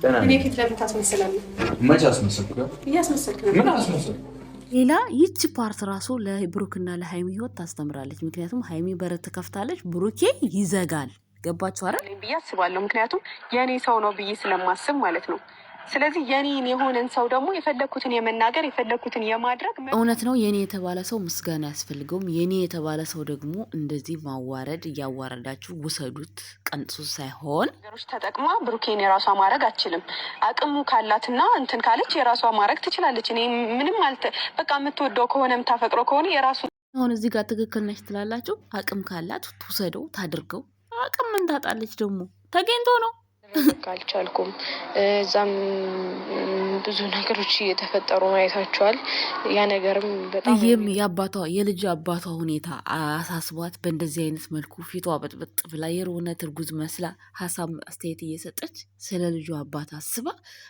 እኔ ፊት ለምን ታስመስላለህ? መቼ አስመሰልኩ? እያስመሰልክ ነው። ምን አስመሰልኩ? ሌላ ይቺ ፓርት ራሱ ለብሩክና ለሀይሚ ህይወት ታስተምራለች። ምክንያቱም ሀይሚ በር ትከፍታለች፣ ብሩኬ ይዘጋል። ገባችሁ አይደል ብዬ አስባለሁ። ምክንያቱም የእኔ ሰው ነው ብዬ ስለማስብ ማለት ነው። ስለዚህ የኔን የሆነን ሰው ደግሞ የፈለግኩትን የመናገር የፈለግኩትን የማድረግ እውነት ነው። የኔ የተባለ ሰው ምስጋና አያስፈልገውም። የኔ የተባለ ሰው ደግሞ እንደዚህ ማዋረድ እያዋረዳችሁ ውሰዱት፣ ቀንሱ ሳይሆን ነገሮች ተጠቅማ ብሩኬን የራሷ ማድረግ አትችልም። አቅሙ ካላትና እንትን ካለች የራሷ ማድረግ ትችላለች። እኔ ምንም በቃ የምትወደው ከሆነ የምታፈቅረው ከሆነ የራሱ አሁን እዚህ ጋር ትክክል ነች ትላላችሁ። አቅም ካላት ትውሰደው፣ ታድርገው። አቅም ምን ታጣለች ደግሞ? ተገኝቶ ነው። አልቻልኩም። እዛም ብዙ ነገሮች እየተፈጠሩ ማየታቸዋል። ያ ነገርም በጣም ይህም የልጅ አባቷ ሁኔታ አሳስቧት በእንደዚህ አይነት መልኩ ፊቷ በጥበጥ ብላ የእውነት እርጉዝ መስላ ሀሳብ አስተያየት እየሰጠች ስለ ልጁ አባት አስባ፣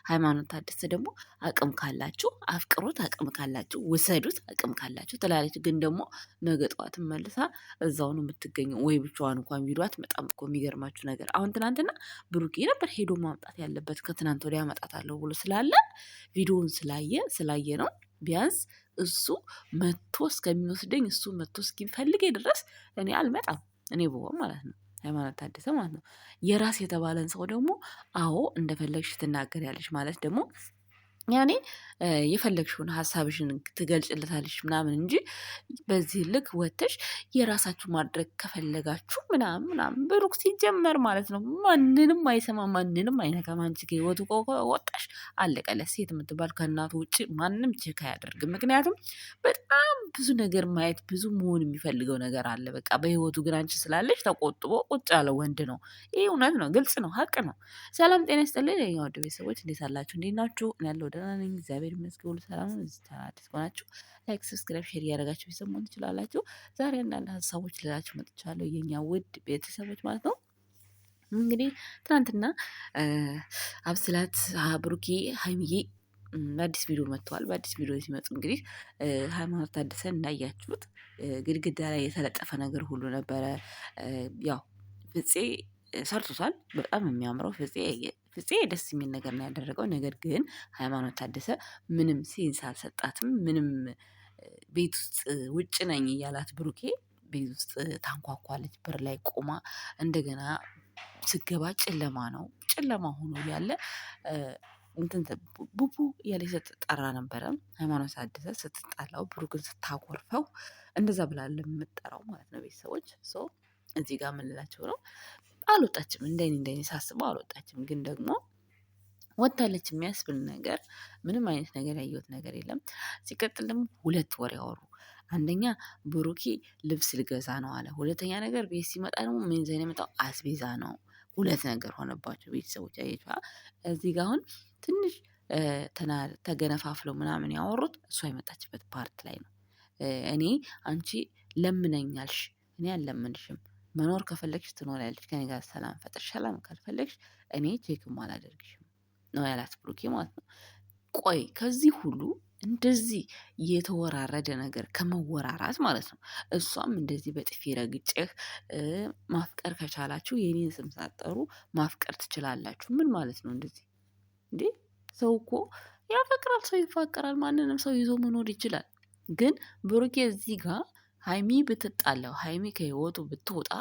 ሃይማኖት ታደሰ ደግሞ አቅም ካላችሁ አፍቅሮት፣ አቅም ካላችሁ ውሰዱት፣ አቅም ካላችሁ ትላለች። ግን ደግሞ ነገ ጠዋትን መልሳ እዛው ነው የምትገኘው። ወይ ብቻዋን እንኳን ቪዲዮ አትመጣም እኮ። የሚገርማችሁ ነገር አሁን ትናንትና ብሩኬ ነበር ሄዶ ማምጣት ያለበት ከትናንት ወዲያ አመጣታለሁ ብሎ ስላለ ቪዲዮውን ስላየ ነው። ቢያንስ እሱ መቶ እስከሚወስደኝ እሱ መቶ እስኪፈልገኝ ድረስ እኔ አልመጣም። እኔ ብሆን ማለት ነው፣ ሃይማኖት ታደሰ ማለት ነው። የራስ የተባለን ሰው ደግሞ አዎ እንደፈለግሽ ትናገሪያለሽ ማለት ደግሞ ያኔ የፈለግሽውን ሀሳብሽን ትገልጭለታለሽ ምናምን እንጂ በዚህ ልክ ወተሽ የራሳችሁ ማድረግ ከፈለጋችሁ ምናምን ብሩክ ሲጀመር ማለት ነው ማንንም አይሰማ ማንንም አይነካም። አንቺ ከህይወቱ ወጣሽ አለቀለት። ሴት የምትባል ከእናቱ ውጭ ማንም ቼክ አያደርግም። ምክንያቱም በጣም ብዙ ነገር ማየት ብዙ መሆን የሚፈልገው ነገር አለ። በቃ በህይወቱ ግን አንቺ ስላለሽ ተቆጥቦ ቁጭ ያለ ወንድ ነው። ይህ እውነት ነው፣ ግልጽ ነው፣ ሀቅ ነው። ሰላም ጤና ይስጥልኝ የኛ ውድ ቤተሰቦች፣ እንዴት አላችሁ? እንዴት ናችሁ? ያለው ደህና ነኝ፣ እግዚአብሔር ይመስገን፣ ሁሉ ሰላም ነው። እዚህ አዲስ ከሆናችሁ ላይክ፣ ሰብስክራይብ፣ ሼር እያደረጋችሁ ቢሰሙን ትችላላችሁ። ዛሬ አንዳንድ ሀሳቦች ልላችሁ መጥቻለሁ የኛ ውድ ቤተሰቦች ማለት ነው። እንግዲህ ትናንትና አብስላት፣ ብሩኬ፣ ሀይሚዬ በአዲስ ቪዲዮ መጥተዋል። በአዲስ ቪዲዮ ሲመጡ እንግዲህ ሃይማኖት ታደሰን እንዳያችሁት ግድግዳ ላይ የተለጠፈ ነገር ሁሉ ነበረ። ያው ፍፄ ሰርቶታል። በጣም የሚያምረው ፍፄ ደስ የሚል ነገር ነው ያደረገው። ነገር ግን ሃይማኖት ታደሰ ምንም ሴንስ አልሰጣትም። ምንም ቤት ውስጥ ውጭ ነኝ እያላት ብሩኬ ቤት ውስጥ ታንኳኳለች በር ላይ ቆማ። እንደገና ስገባ ጨለማ ነው። ጨለማ ሆኖ ያለ እንትን ቡቡ እያለች ስትጠራ ነበረ። ሃይማኖት ታደሰ ስትጣላው ብሩክን ስታኮርፈው እንደዛ ብላ የምጠራው ማለት ነው። ቤተሰቦች እዚህ ጋር የምንላቸው ነው። አልወጣችም። እንደኔ ሳስበው አልወጣችም። ግን ደግሞ ወታለች የሚያስብል ነገር ምንም አይነት ነገር ያየሁት ነገር የለም። ሲቀጥል ደግሞ 2 ወር ያወሩ። አንደኛ ብሩኬ ልብስ ልገዛ ነው አለ። ሁለተኛ ነገር ቤት ሲመጣ ደግሞ ምን ይዘን የመጣው አስቤዛ ነው። 2 ነገር ሆነባቸው ቤተሰቦች። አየችዋ እዚህ ጋር አሁን ትንሽ ተገነፋፍለው ምናምን ያወሩት እሷ የመጣችበት ፓርት ላይ ነው። እኔ አንቺ ለምነኛልሽ፣ እኔ አልለምንሽም። መኖር ከፈለግሽ ትኖሪያለሽ ከኔ ጋር ሰላም ፈጥር፣ ሰላም ካልፈለግሽ እኔ ቼክም አላደርግሽም ነው ያላት ብሩኬ ማለት ነው። ቆይ ከዚህ ሁሉ እንደዚህ የተወራረደ ነገር ከመወራራት ማለት ነው እሷም እንደዚህ በጥፊ ረግጬህ ማፍቀር ከቻላችሁ የኔን ስም ሳትጠሩ ማፍቀር ትችላላችሁ። ምን ማለት ነው እንደዚህ እንዴ? ሰው እኮ ያፈቅራል፣ ሰው ይፋቀራል፣ ማንንም ሰው ይዞ መኖር ይችላል። ግን ብሩኬ እዚህ ጋር ሀይሚ ብትጣለው ሀይሚ ከህይወቱ ብትወጣ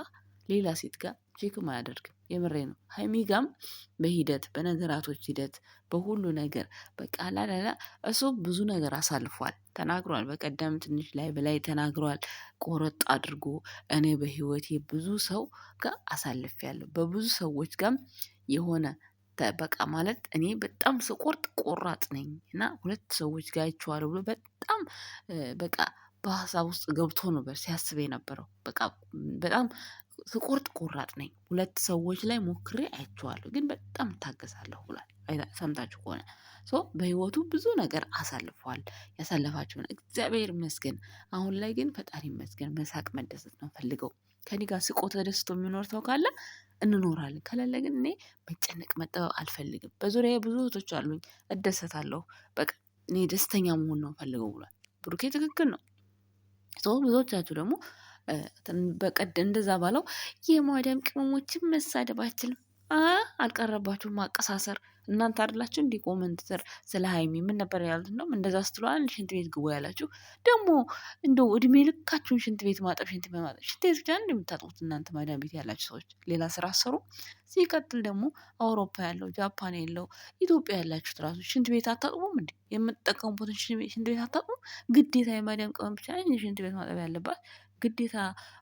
ሌላ ሴት ጋር ቼክም አያደርግም። የምሬ ነው። ሀይሚ ጋም በሂደት በነገራቶች ሂደት በሁሉ ነገር በቃ ላላላ እሱ ብዙ ነገር አሳልፏል፣ ተናግሯል። በቀደም ትንሽ ላይ በላይ ተናግሯል። ቆረጥ አድርጎ እኔ በህይወቴ ብዙ ሰው ጋር አሳልፌያለሁ፣ በብዙ ሰዎች ጋርም የሆነ በቃ ማለት እኔ በጣም ስቆርጥ ቆራጥ ነኝ እና 2 ሰዎች ጋር አይቼዋለሁ ብሎ በጣም በቃ በሀሳብ ውስጥ ገብቶ ነበር ሲያስብ የነበረው። በቃ በጣም ስቆርጥ ቆራጥ ነኝ፣ 2 ሰዎች ላይ ሞክሬ አይቼዋለሁ፣ ግን በጣም እታገሳለሁ ብሏል። ሰምታችሁ ከሆነ በህይወቱ ብዙ ነገር አሳልፏል። ያሳለፋቸውን እግዚአብሔር ይመስገን። አሁን ላይ ግን ፈጣሪ ይመስገን መሳቅ መደሰት ነው ፈልገው። ከኔ ጋር ስቆ ተደስቶ የሚኖር ሰው ካለ እንኖራለን፣ ከሌለ ግን እኔ መጨነቅ መጠበብ አልፈልግም። በዙሪያ ብዙ እህቶች አሉኝ፣ እደሰታለሁ። በቃ እኔ ደስተኛ መሆን ነው ፈልገው ብሏል ብሩኬ። ትክክል ነው። ብዙዎቻችሁ ደግሞ በቀደም እንደዛ ባለው የማዳም ቅመሞችን መሳደብ አችልም። አልቀረባችሁም ማቀሳሰር። እናንተ አይደላችሁ እንዲህ ኮመንት ስር ስለ ሀይሚ ምን ነበር ያሉት? ነው እንደዛ ስትሏል ሽንት ቤት ግቡ ያላችሁ ደግሞ እንደው እድሜ ልካችሁን ሽንት ቤት ማጠብ ሽንት ቤት ብቻ እንደምታጥቡት እናንተ ማዳም ቤት ያላችሁ ሰዎች ሌላ ስራ አሰሩ። ሲቀጥል ደግሞ አውሮፓ ያለው ጃፓን ያለው ኢትዮጵያ ያላችሁት ራሱ ሽንት ቤት አታጥቡም እንዴ? የምትጠቀሙበትን ሽንት ቤት አታጥቡም? ግዴታ የማዳም ቅመም ብቻ ሽንት ቤት ማጠብ ያለባት ግዴታ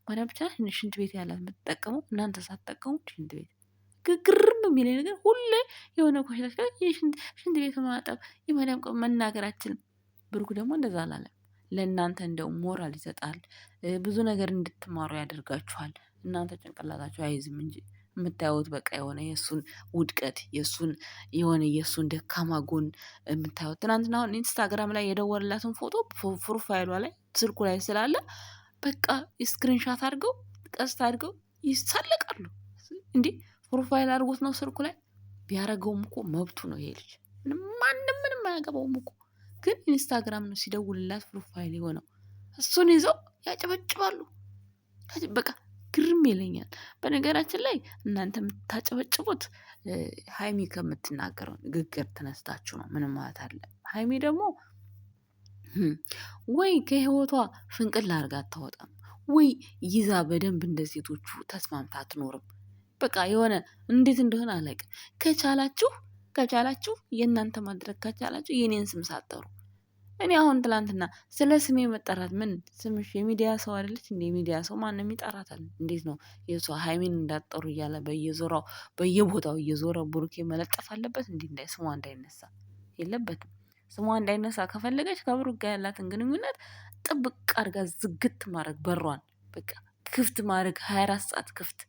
ማዳም ብቻ ሽንት ቤት ያላት የምትጠቀሙ እናንተ ሳትጠቀሙ ሽንት ቤት ግርም የሚለኝ ነገር ሁሌ የሆነ ኮሽታች ጋር ሽንት ቤት ማጠብ የማዳም ቅመም መናገራችንም። ብሩክ ደግሞ እንደዛ አላለም። ለእናንተ እንደው ሞራል ይሰጣል፣ ብዙ ነገር እንድትማሩ ያደርጋችኋል። እናንተ ጭንቅላታችሁ አይዝም እንጂ የምታዩት በቃ የሆነ የእሱን ውድቀት የእሱን ደካማ ጎን የምታዩት። ትናንትና አሁን ኢንስታግራም ላይ የደወለላትን ፎቶ ፕሮፋይሏ ላይ ስልኩ ላይ ስላለ በቃ ስክሪንሻት አድርገው ቀስት አድርገው ይሳለቃሉ። እንዴ ፕሮፋይል አድርጎት ነው ስልኩ ላይ ቢያደርገውም እኮ መብቱ ነው። ይሄ ልጅ ማንም ምንም አያገባውም እኮ። ግን ኢንስታግራም ነው ሲደውልላት ፕሮፋይል የሆነው እሱን ይዘው ያጨበጭባሉ። በቃ ግርም ይለኛል። በነገራችን ላይ እናንተ የምታጨበጭቡት ሀይሚ ከምትናገረው ንግግር ተነስታችሁ ነው። ምንም ማለት አለ። ሀይሚ ደግሞ ወይ ከህይወቷ ፍንቅል አድርጋ አታወጣም፣ ወይ ይዛ በደንብ እንደ ሴቶቹ ተስማምታ አትኖርም። በቃ የሆነ እንዴት እንደሆነ አላውቅም። ከቻላችሁ የእናንተ ማድረግ ከቻላችሁ የኔን ስም ሳጠሩ። እኔ አሁን ትላንትና ስለ ስሜ መጠራት ምን ስምሽ የሚዲያ ሰው አይደለች እንዴ? የሚዲያ ሰው ማንም ይጠራታል? እንዴት ነው የሷ ሀይሚን እንዳጠሩ እያለ በየቦታው እየዞረ ብሩኬ መለጠፍ አለበት እንዴ? ስሟ እንዳይነሳ የለበትም። ስሟ እንዳይነሳ ከፈለገች ከብሩክ ጋር ያላትን ግንኙነት ጥብቅ አድርጋ ዝግት ማድረግ፣ በሯን በቃ ክፍት ማድረግ 24 ሰዓት ክፍት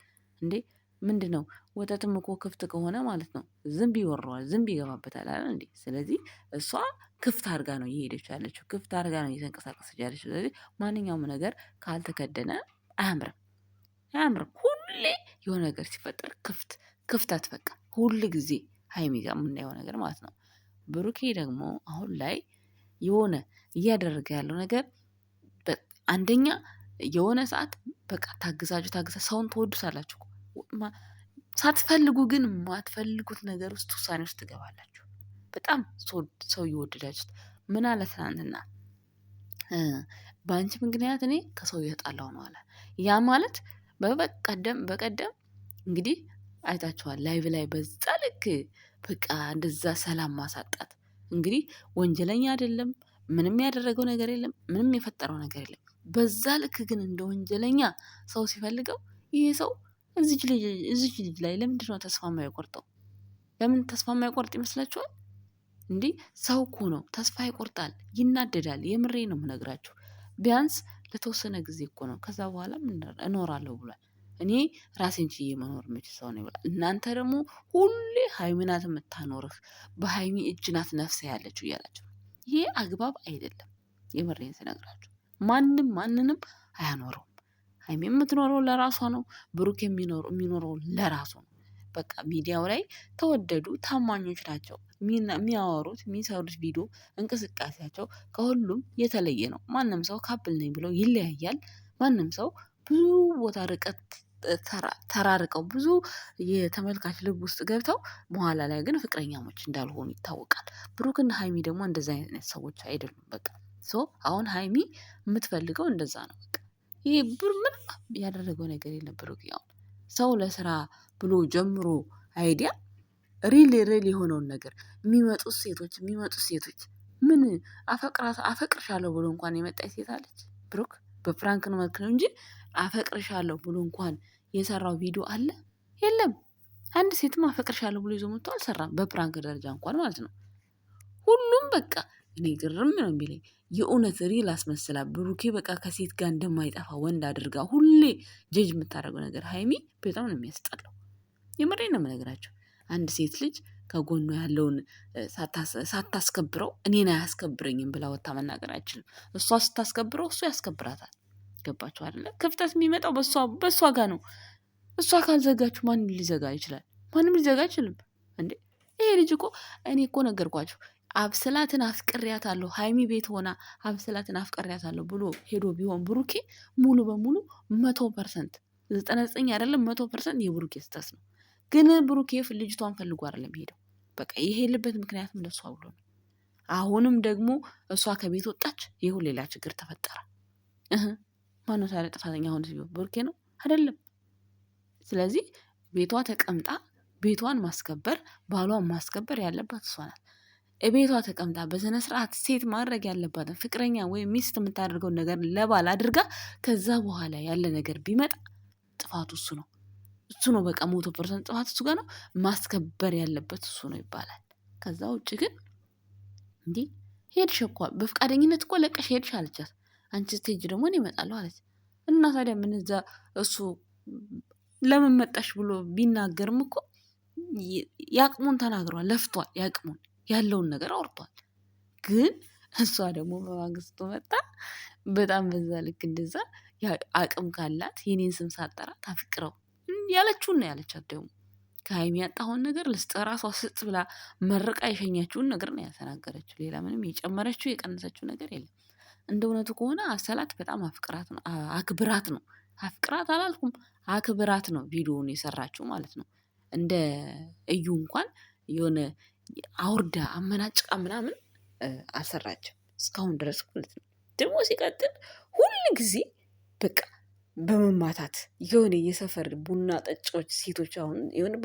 እንዴ ምንድን ነው? ወተትም እኮ ክፍት ከሆነ ማለት ነው ዝንብ ይወረዋል፣ ዝንብ ይገባበታል አይደል እንዴ? ስለዚህ እሷ ክፍት አድርጋ ነው እየሄደች ያለችው፣ ክፍት አድርጋ ነው እየተንቀሳቀሰች ያለችው። ስለዚህ ማንኛውም ነገር ካልተከደነ አያምርም። ሁሌ የሆነ ነገር ሲፈጠር ክፍተት በቃ ሁል ጊዜ ሀይሚ ጋር የምናየው ነገር ማለት ነው። ብሩኬ ደግሞ አሁን ላይ የሆነ እያደረገ ያለው ነገር አንደኛ የሆነ ሰዓት በቃ ታግዛችሁ ሰውን ትወዱታላችሁ ሳትፈልጉ ግን የማትፈልጉት ነገር ውስጥ ውሳኔ ውስጥ ትገባላችሁ። በጣም ሰው እየወደዳችሁት ምን አለ ትናንትና በአንቺ ምክንያት እኔ ከሰው እየተጣላሁ ነው አለ። ያ ማለት በቀደም እንግዲህ አይታችኋል ላይቭ ላይ በዛ ልክ በቃ እንደዛ ሰላም ማሳጣት። እንግዲህ ወንጀለኛ አይደለም፣ ምንም ያደረገው ነገር የለም፣ ምንም የፈጠረው ነገር የለም። በዛ ልክ ግን እንደ ወንጀለኛ ሰው ሲፈልገው ይሄ ሰው እዚች ልጅ ላይ ለምንድን ነው ተስፋ የማይቆርጠው? ለምን ተስፋ የማይቆርጥ ይመስላችኋል? እንዲህ ሰው እኮ ነው ተስፋ ይቆርጣል፣ ይናደዳል። የምሬ ነው የምነግራችሁ። ቢያንስ ለተወሰነ ጊዜ እኮ ነው፣ ከዛ በኋላ እኖራለሁ ብሏል። እኔ ራሴን ችዬ መኖር የምችል ሰው ነው ብሏል። እናንተ ደግሞ ሁሌ ሀይሚ ናት የምታኖርህ፣ በሀይሚ እጅ ናት ነፍስ ያለችው እያላችሁ ይሄ አግባብ አይደለም። የምሬን ስነግራችሁ ማንንም አያኖረውም። ሀይሚ የምትኖረው ለራሷ ነው። ብሩክ የሚኖረው ለራሱ ነው። በቃ ሚዲያው ላይ ተወደዱ ታማኞች ናቸው። የሚያወሩት የሚሰሩት ቪዲዮ እንቅስቃሴያቸው ከሁሉም የተለየ ነው። ማንም ሰው ካፕል ነኝ ብለው ይለያያል። ማንም ሰው ብዙ ቦታ ርቀት ተራርቀው ብዙ የተመልካች ልብ ውስጥ ገብተው በኋላ ላይ ግን ፍቅረኛሞች እንዳልሆኑ ይታወቃል። ብሩክና ሀይሚ ደግሞ እንደዛ አይነት ሰዎች አይደሉም። በቃ አሁን ሀይሚ የምትፈልገው እንደዛ ነው። በቃ ይሄ ምንም ያደረገው ነገር የለም። ብሩክ ያው ሰው ለስራ ብሎ ጀምሮ አይዲያ ሪል የሆነውን ነገር የሚመጡት ሴቶች ምን አፈቅርሻለሁ ብሎ እንኳን የመጣች ሴት አለች? ብሩክ በፍራንክ ነው መልክ ነው እንጂ አፈቅርሻለሁ ብሎ እንኳን የሰራው ቪዲዮ አለ? የለም። አንድ ሴትም አፈቅርሻለሁ ብሎ ይዞ መጥቶ አልሰራም። በፕራንክ ደረጃ እንኳን ማለት ነው። ሁሉም በቃ እኔ ግርም ነው የሚለኝ የእውነት ሪል አስመስላ ብሩኬ በቃ ከሴት ጋር እንደማይጠፋ ወንድ አድርጋ ሁሌ ጀጅ የምታደርገው ነገር ሀይሚ በጣም ነው የሚያስጠላው። የምሬን ነው የምነግራቸው። አንድ ሴት ልጅ ከጎኑ ያለውን ሳታስከብረው እኔን አያስከብረኝም ብላ ወታ መናገር አይችልም። እሷ ስታስከብረው እሱ ያስከብራታል። ገባችሁ አይደለ? ክፍተት የሚመጣው በእሷ ጋር ነው። እሷ ካልዘጋችሁ ማንም ሊዘጋ ይችላል? ማንም ሊዘጋ አይችልም እንዴ! ይሄ ልጅ እኮ እኔ እኮ ነገርኳችሁ አብስላትን አፍቅሬያታለሁ ሀይሚ ቤት ሆና አብስላትን አፍቅሬያታለሁ ብሎ ሄዶ ቢሆን ብሩኬ ሙሉ በሙሉ 100% 99 አይደለም 100% የብሩኬ ስተት ነው። ግን ብሩኬ ልጅቷን ፈልጎ አይደለም ሄደው። በቃ የሄደበት ምክንያትም ለሷ ብሎ ነው። አሁንም ደግሞ እሷ ከቤት ወጣች፣ ይኸው ሌላ ችግር ተፈጠረ። ማነው ታዲያ ጥፋተኛ? አሁን ብሩኬ ነው አይደለም? ስለዚህ ቤቷ ተቀምጣ ቤቷን ማስከበር ባሏን ማስከበር ያለባት እሷ ናት። ቤቷ ተቀምጣ በስነ ስርዓት ሴት ማድረግ ያለባትን ፍቅረኛ ወይም ሚስት የምታደርገውን ነገር ለባል አድርጋ ከዛ በኋላ ያለ ነገር ቢመጣ ጥፋቱ እሱ ነው። እሱ ነው በቃ 100% ጥፋት እሱ ጋር ነው። ማስከበር ያለበት እሱ ነው ይባላል። ከዛ ውጭ ግን እንዲህ ሄድሽ እኮ በፍቃደኝነት እኮ ለቀሽ ሄድሽ አለቻት። አንቺ ስቴጅ ደግሞ እኔ እመጣለሁ አለች። እና ታዲያ ምን እዛ እሱ ለምን መጣሽ ብሎ ቢናገርም እኮ ያቅሙን ተናግሯል፣ ለፍቷል፣ ያቅሙን ያለውን ነገር አውርቷል። ግን እሷ ደግሞ በማግስቱ መጣ በጣም በዛ ልክ እንደዛ አቅም ካላት የኔን ስም ሳጠራ ታፍቅረው ያለችውን ነው ያለቻት። ደግሞ ከሀይሚ ያጣሁን ነገር ልስጥ ራሷ ስጥ ብላ መርቃ የሸኛችውን ነገር ነው ያተናገረችው። ሌላ ምንም የጨመረችው የቀነሰችው ነገር የለም። እንደ እውነቱ ከሆነ አሰላት በጣም አፍቅራት ነው አክብራት ነው አፍቅራት አላልኩም አክብራት ነው ቪዲዮውን የሰራችው ማለት ነው። እንደ እዩ እንኳን የሆነ አውርዳ አመናጭቃ ምናምን አልሰራችም እስካሁን ድረስ ማለት ነው። ደግሞ ሲቀጥል ሁል ጊዜ በቃ በመማታት የሆነ የሰፈር ቡና ጠጪዎች ሴቶች አሁን የሆነ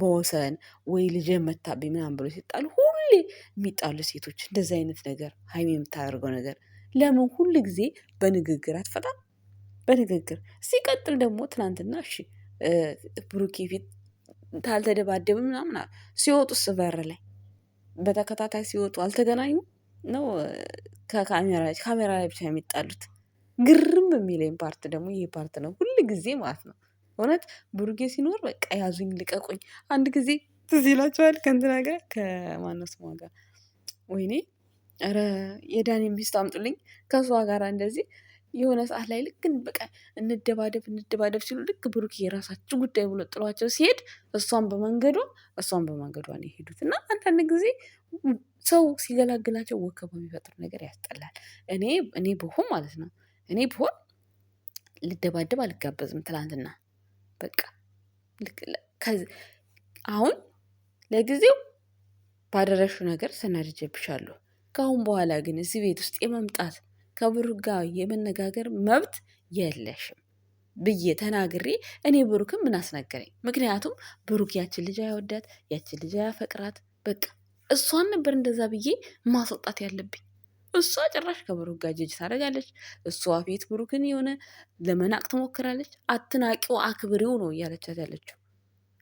በወሰን ወይ ልጅ መታብኝ ምናምን ብሎ ሲጣሉ ሁሌ የሚጣሉ ሴቶች እንደዚህ አይነት ነገር ሀይሚ የምታደርገው ነገር ለምን ሁል ጊዜ በንግግር አትፈታም? በንግግር ሲቀጥል ደግሞ ትናንትና እሺ ብሩኬ ፊት ታልተደባደብ ምናምን ሲወጡ በር ላይ በተከታታይ ሲወጡ አልተገናኙ ነው ከካሜራ ላይ ብቻ የሚጣሉት። ግርም በሚለኝ ፓርት ደግሞ ይሄ ፓርት ነው ሁል ጊዜ ማለት ነው። እውነት ብሩኬ ሲኖር በቃ ያዙኝ ልቀቁኝ። አንድ ጊዜ ትዝ ይላቸዋል ከእንትና ጋር ከማነው ስሟ ጋር ወይኔ ኧረ የዳኒ ሚስት አምጡልኝ ከሷ ጋር እንደዚህ የሆነ ሰዓት ላይ ልክ በቃ እንደባደብ ሲሉ ልክ ብሩኬ የራሳችሁ ጉዳይ ብሎ ጥሏቸው ሲሄድ እሷን በመንገዷ ነው የሄዱት። እና አንዳንድ ጊዜ ሰው ሲገላግላቸው ወከባ የሚፈጥር ነገር ያስጠላል። እኔ ብሆን ማለት ነው እኔ ብሆን ልደባደብ አልጋበዝም። ትላንትና በቃ አሁን ለጊዜው ባደረሹ ነገር ስናድጀብሻለሁ። ከአሁን በኋላ ግን እዚህ ቤት ውስጥ የመምጣት ከብሩክ ጋር የመነጋገር መብት የለሽም ብዬ ተናግሬ እኔ ብሩክም ምን አስነገረኝ? ምክንያቱም ብሩክ ያችን ልጅ አይወዳት፣ ያችን ልጅ አያፈቅራት። በቃ እሷን ነበር እንደዛ ብዬ ማስወጣት ያለብኝ። እሷ ጭራሽ ከብሩክ ጋር ጅጅ ታደርጋለች። እሷ ፊት ብሩክን የሆነ ለመናቅ ትሞክራለች። አትናቂው አክብሬው ነው እያለቻት ያለችው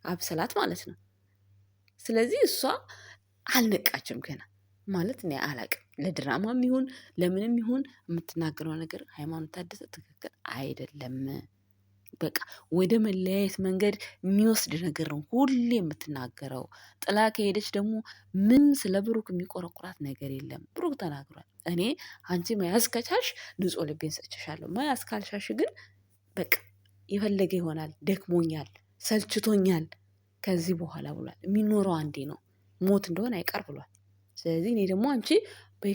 አብሰላት ማለት ነው። ስለዚህ እሷ አልነቃችም ገና ማለት እኔ አላቅም። ለድራማም ይሁን ለምንም ይሁን የምትናገረው ነገር ሃይማኖት ታደሰ ትክክል አይደለም። በቃ ወደ መለያየት መንገድ የሚወስድ ነገር ነው ሁሌ የምትናገረው። ጥላ ከሄደች ደግሞ ምን ስለ ብሩክ የሚቆረቁራት ነገር የለም። ብሩክ ተናግሯል። እኔ አንቺ መያዝ ከቻልሽ ንጹሕ ልቤን ሰጥቼሻለሁ፣ መያዝ ካልሻሽ ግን በቃ የፈለገ ይሆናል፣ ደክሞኛል፣ ሰልችቶኛል ከዚህ በኋላ ብሏል። የሚኖረው አንዴ ነው፣ ሞት እንደሆነ አይቀር ብሏል። ስለዚህ እኔ ደግሞ አንቺ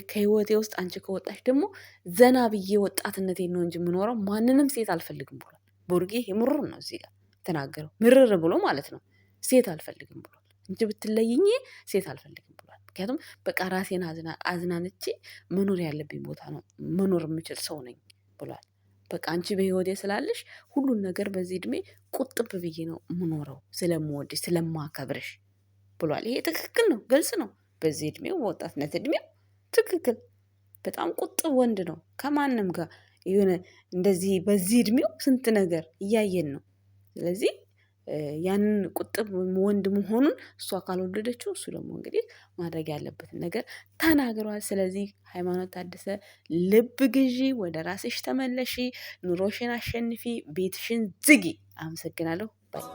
ከህይወቴ ውስጥ አንቺ ከወጣሽ ደግሞ ዘና ብዬ ወጣትነቴን ነው እንጂ የምኖረው ማንንም ሴት አልፈልግም ብሏል። ቦርጌ ምርር ነው እዚህ ጋር ተናገረው፣ ምርር ብሎ ማለት ነው። ሴት አልፈልግም ብሏል እንጂ ብትለይኝ ሴት አልፈልግም ብሏል። ምክንያቱም በቃ ራሴን አዝናንቼ መኖር ያለብኝ ቦታ ነው መኖር የምችል ሰው ነኝ ብሏል። በቃ አንቺ በህይወቴ ስላለሽ ሁሉን ነገር በዚህ እድሜ ቁጥብ ብዬ ነው የምኖረው ስለምወድሽ ስለማከብርሽ ብሏል። ይሄ ትክክል ነው፣ ግልጽ ነው። በዚህ እድሜው በወጣትነት እድሜው ትክክል በጣም ቁጥብ ወንድ ነው። ከማንም ጋር የሆነ እንደዚህ በዚህ እድሜው ስንት ነገር እያየን ነው። ስለዚህ ያንን ቁጥብ ወንድ መሆኑን እሷ ካልወደደችው እሱ ደግሞ እንግዲህ ማድረግ ያለበትን ነገር ተናግሯል። ስለዚህ ሃይማኖት ታደሰ ልብ ግዢ፣ ወደ ራስሽ ተመለሺ፣ ኑሮሽን አሸንፊ፣ ቤትሽን ዝጊ። አመሰግናለሁ። ባይ